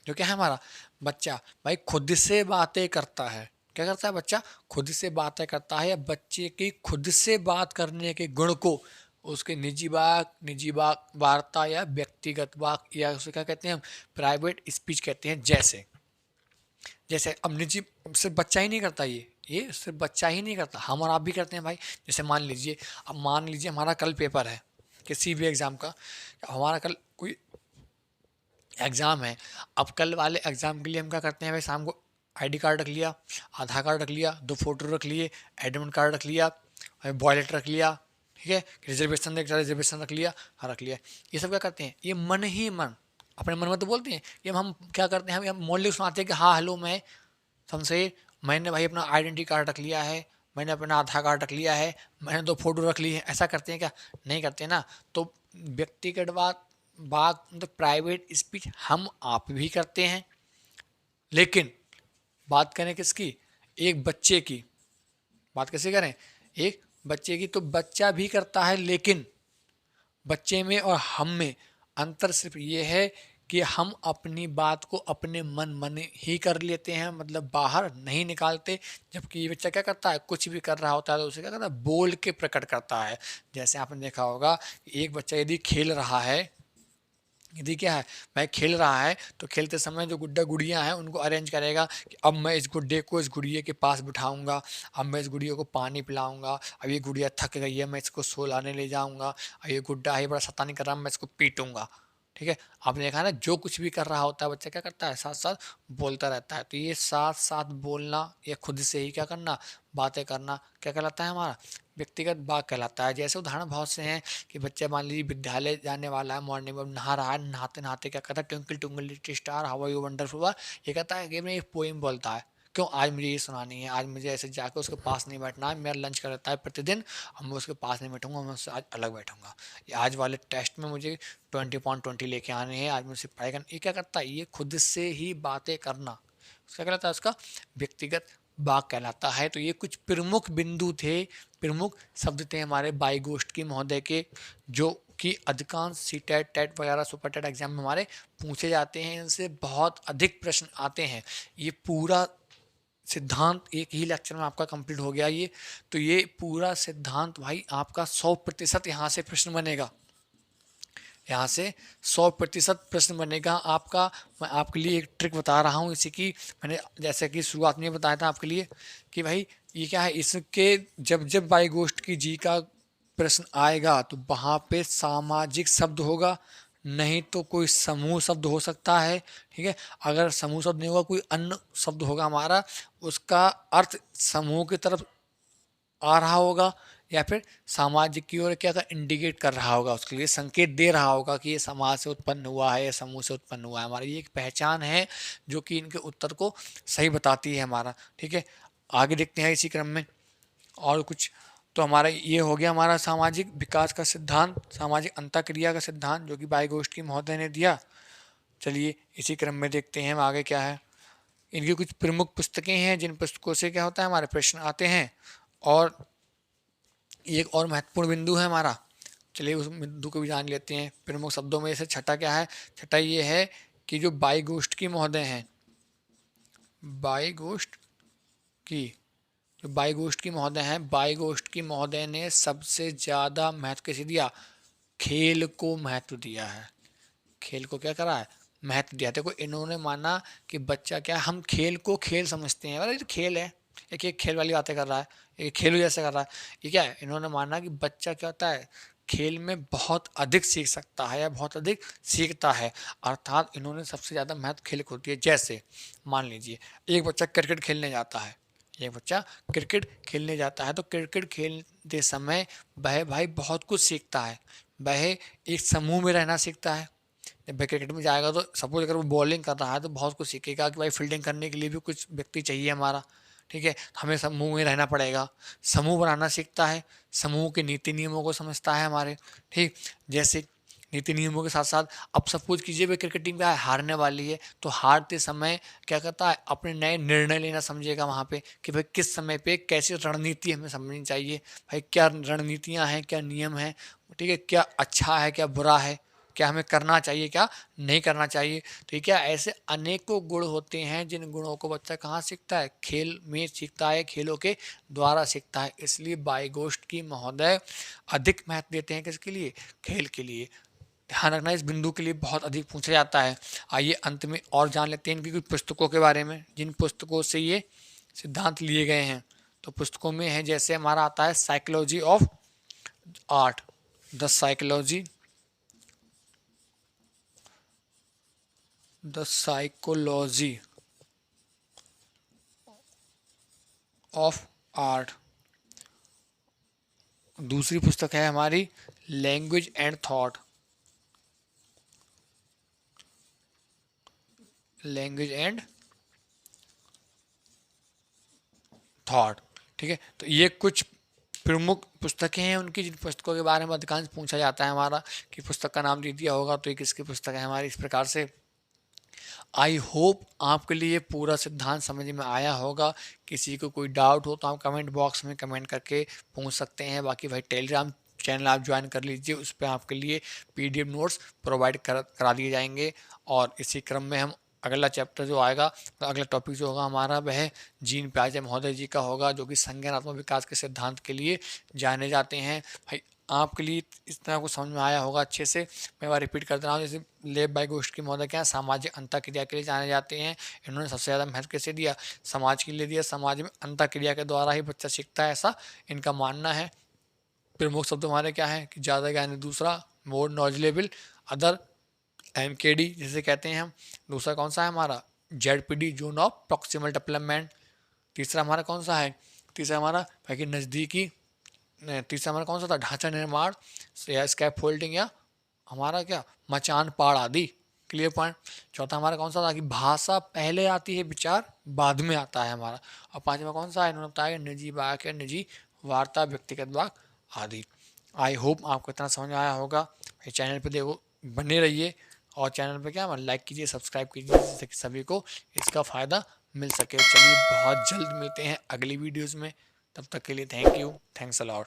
जो क्या है हमारा बच्चा, भाई खुद से बातें करता है, क्या करता है बच्चा, खुद से बातें करता है, या बच्चे की खुद से बात करने के गुण को उसके निजी वार्ता या व्यक्तिगत वाक, या उसे क्या कहते हैं हम, प्राइवेट स्पीच कहते हैं। जैसे जैसे अब निजी सिर्फ बच्चा ही नहीं करता, ये सिर्फ बच्चा ही नहीं करता, हम और आप भी करते हैं भाई। जैसे मान लीजिए, अब मान लीजिए हमारा कल पेपर है किसी भी एग्ज़ाम का, हमारा कल कोई एग्ज़ाम है। अब कल वाले एग्ज़ाम के लिए हम क्या करते हैं भाई, शाम को आईडी कार्ड रख लिया, आधार कार्ड रख लिया, 2 फोटो रख लिए, एडमिट कार्ड रख लिया, वॉलेट रख लिया, ठीक है, रिजर्वेशन रख लिया, हाँ रख लिया। ये सब क्या करते हैं, ये मन ही मन अपने मन में तो बोलते हैं, ये हम क्या करते हैं, हम मौलिक सुनाते हैं कि हाँ हेलो मैं शमशेर, मैंने भाई अपना आइडेंटिटी कार्ड रख लिया है, मैंने अपना आधार कार्ड रख लिया है, मैंने 2 फोटो रख ली है, ऐसा करते हैं क्या, नहीं करते ना। तो व्यक्तिगत बात बात मतलब प्राइवेट स्पीच हम आप भी करते हैं, लेकिन बात करें किसकी, एक बच्चे की, बात कैसे करें, एक बच्चे की, तो बच्चा भी करता है, लेकिन बच्चे में और हम में अंतर सिर्फ ये है कि हम अपनी बात को अपने मन मन ही कर लेते हैं, मतलब बाहर नहीं निकालते। जबकि ये बच्चा क्या करता है, कुछ भी कर रहा होता है तो उसे क्या करता है, बोल के प्रकट करता है। जैसे आपने देखा होगा, एक बच्चा यदि खेल रहा है, यदि क्या है, भाई खेल रहा है, तो खेलते समय जो गुड्डा गुड़िया हैं उनको अरेंज करेगा कि अब मैं इस गुड्डे को इस गुड़िया के पास बिठाऊंगा, अब मैं इस गुड़िया को पानी पिलाऊंगा, अब ये गुड़िया थक गई है मैं इसको सोलाने ले जाऊंगा, अब ये गुड्डा है बड़ा शैतानी कर रहा है मैं इसको पीटूंगा। ठीक है, आपने देखा ना, जो कुछ भी कर रहा होता है बच्चा क्या करता है, साथ साथ बोलता रहता है। तो ये साथ साथ बोलना या खुद से ही क्या करना, बातें करना, क्या कहलाता है, हमारा व्यक्तिगत बात कहलाता है। जैसे उदाहरण बहुत से हैं कि बच्चा मान लीजिए विद्यालय जाने वाला है, मॉर्निंग में नहा रहा है, नहाते नहाते क्या कहता है, twinkle twinkle little star how are you wonderful, ये कहता है कि मैं एक पोएम बोलता है, क्यों, आज मुझे ये सुनानी है, आज मुझे ऐसे जाकर उसके पास नहीं बैठना है, मेरा लंच कर देता है प्रतिदिन, अब मैं उसके पास नहीं बैठूंगा, मैं उससे आज अलग बैठूंगा, ये आज वाले टेस्ट में मुझे 20/20 लेके आने हैं, आज मुझे पढ़ाई करनी। ये क्या करता है, ये खुद से ही बातें करना, उसका क्या कहलाता है, उसका व्यक्तिगत बाग कहलाता है। तो ये कुछ प्रमुख बिंदु थे, प्रमुख शब्द थे हमारे बाइगोस्टकी महोदय के, जो कि अधिकांश सी टेट टेट वगैरह सुपर टेट एग्जाम में हमारे पूछे जाते हैं, इनसे बहुत अधिक प्रश्न आते हैं। ये पूरा सिद्धांत एक ही लेक्चर में आपका कंप्लीट हो गया ये। तो ये पूरा सिद्धांत भाई आपका 100% यहाँ से प्रश्न बनेगा, यहाँ से 100% प्रश्न बनेगा आपका। मैं आपके लिए एक ट्रिक बता रहा हूँ इसी की, मैंने जैसे कि शुरुआत में बताया था आपके लिए कि भाई ये क्या है, इसके जब जब बाई गोष्ठ की जी का प्रश्न आएगा तो वहाँ पे सामाजिक शब्द होगा, नहीं तो कोई समूह शब्द हो सकता है। ठीक है, अगर समूह शब्द नहीं होगा, कोई अन्य शब्द होगा हमारा, उसका अर्थ समूह की तरफ आ रहा होगा, या फिर सामाजिक की ओर क्या इंडिकेट कर रहा होगा, उसके लिए संकेत दे रहा होगा कि ये समाज से उत्पन्न हुआ है या समूह से उत्पन्न हुआ है। हमारी ये एक पहचान है जो कि इनके उत्तर को सही बताती है हमारा। ठीक है, आगे देखते हैं इसी क्रम में और कुछ। तो हमारा ये हो गया हमारा सामाजिक विकास का सिद्धांत, सामाजिक अंतःक्रिया का सिद्धांत जो कि बाइगोस्की महोदय ने दिया। चलिए इसी क्रम में देखते हैं हम आगे क्या है। इनकी कुछ प्रमुख पुस्तकें हैं जिन पुस्तकों से क्या होता है, हमारे प्रश्न आते हैं। और एक और महत्वपूर्ण बिंदु है हमारा, चलिए उस बिंदु को भी जान लेते हैं। प्रमुख शब्दों में से छठा क्या है, छठा ये है कि जो बाइगोस्टकी महोदय हैं, बाइगोस्ट की जो बाइगोस्टकी महोदय हैं, बाइगोस्टकी महोदय ने सबसे ज़्यादा महत्व किसे दिया, खेल को महत्व दिया है। खेल को क्या करा है, महत्व दिया। देखो इन्होंने माना कि बच्चा क्या, हम खेल को खेल समझते हैं, अरे ये तो खेल है, एक खेल वाली बातें कर रहा है, एक खेल जैसे कर रहा है, ये क्या है, इन्होंने माना कि बच्चा क्या होता है, खेल में बहुत अधिक सीख सकता है या बहुत अधिक सीखता है, अर्थात इन्होंने सबसे ज़्यादा महत्व खेल को दिया। जैसे मान लीजिए एक बच्चा क्रिकेट खेलने जाता है, एक बच्चा क्रिकेट खेलने जाता है, तो क्रिकेट खेलते समय वह भाई बहुत कुछ सीखता है, वह एक समूह में रहना सीखता है। जब वह क्रिकेट में जाएगा तो सपोज अगर वो बॉलिंग कर रहा है तो बहुत कुछ सीखेगा कि भाई फील्डिंग करने के लिए भी कुछ व्यक्ति चाहिए हमारा। ठीक है, हमें समूह में रहना पड़ेगा, समूह बनाना सीखता है, समूह के नीति नियमों को समझता है हमारे। ठीक, जैसे नीति नियमों के साथ साथ अब सपोज कीजिए भाई क्रिकेट टीम क्या है, हारने वाली है, तो हारते समय क्या करता है, अपने नए निर्णय लेना समझेगा वहाँ पे कि भाई किस समय पे कैसी रणनीति हमें समझनी चाहिए, भाई क्या रणनीतियाँ हैं, क्या नियम हैं, ठीक है, क्या अच्छा है क्या बुरा है, क्या हमें करना चाहिए क्या नहीं करना चाहिए। तो ये क्या, ऐसे अनेकों गुण होते हैं जिन गुणों को बच्चा कहाँ सीखता है, खेल में सीखता है, खेलों के द्वारा सीखता है। इसलिए बाइगोस्टकी महोदय अधिक महत्व देते हैं किसके लिए, खेल के लिए। ध्यान रखना इस बिंदु के लिए बहुत अधिक पूछा जाता है। आइए अंत में और जान लेते हैं इनकी कुछ पुस्तकों के बारे में जिन पुस्तकों से ये सिद्धांत लिए गए हैं। तो पुस्तकों में है जैसे हमारा आता है psychology of art, the psychology of art. दूसरी पुस्तक है हमारी language and thought, language and thought. ठीक है, तो ये कुछ प्रमुख पुस्तकें हैं उनकी, जिन पुस्तकों के बारे में अधिकांश पूछा जाता है हमारा कि पुस्तक का नाम दे दिया होगा तो ये किसकी पुस्तक है हमारी। इस प्रकार से आई होप आपके लिए पूरा सिद्धांत समझ में आया होगा। किसी को कोई डाउट हो तो आप कमेंट बॉक्स में कमेंट करके पूछ सकते हैं। बाकी भाई टेलीग्राम चैनल आप ज्वाइन कर लीजिए, उस पर आपके लिए PDF नोट्स प्रोवाइड करा दिए जाएंगे। और इसी क्रम में हम अगला चैप्टर जो आएगा, अगला टॉपिक जो होगा हमारा वह जीन पियाजे महोदय जी का होगा, जो कि संज्ञानात्मक विकास के सिद्धांत के लिए जाने जाते हैं। भाई आपके लिए इस तरह को समझ में आया होगा अच्छे से। मैं बार रिपीट कर रहा हूँ, जैसे लेब बाइगोस्की महोदय क्या सामाजिक अंतःक्रिया के लिए जाने जाते हैं। इन्होंने सबसे ज़्यादा महत्व कैसे दिया, समाज के लिए दिया। समाज में अंतःक्रिया के द्वारा ही बच्चा सीखता है, ऐसा इनका मानना है। प्रमुख शब्द हमारे क्या है कि ज़्यादा ज्ञानी दूसरा, मोर नॉलेजेबल, अदर MKD जिसे कहते हैं हम। दूसरा कौन सा है हमारा ZPD, zone of proximal development. तीसरा हमारा कौन सा है, तीसरा हमारा कि नज़दीकी, तीसरा हमारा कौन सा था ढांचा निर्माण या स्कैप फोल्डिंग या हमारा क्या मचान पाड़ आदि। Clear point. चौथा हमारा कौन सा था कि भाषा पहले आती है, विचार बाद में आता है हमारा। और पांचवा कौन सा है, इन्होंने बताया निजी वाक्य, निजी वार्ता, व्यक्तिगत वाक आदि। आई होप आपको इतना समझ में आया होगा। चैनल पे देखो बने रहिए और चैनल पे क्या लाइक कीजिए, सब्सक्राइब कीजिए, जिससे कि सभी को इसका फ़ायदा मिल सके। चलिए बहुत जल्द मिलते हैं अगली वीडियोज़ में, तब तक के लिए thank you, thanks a lot.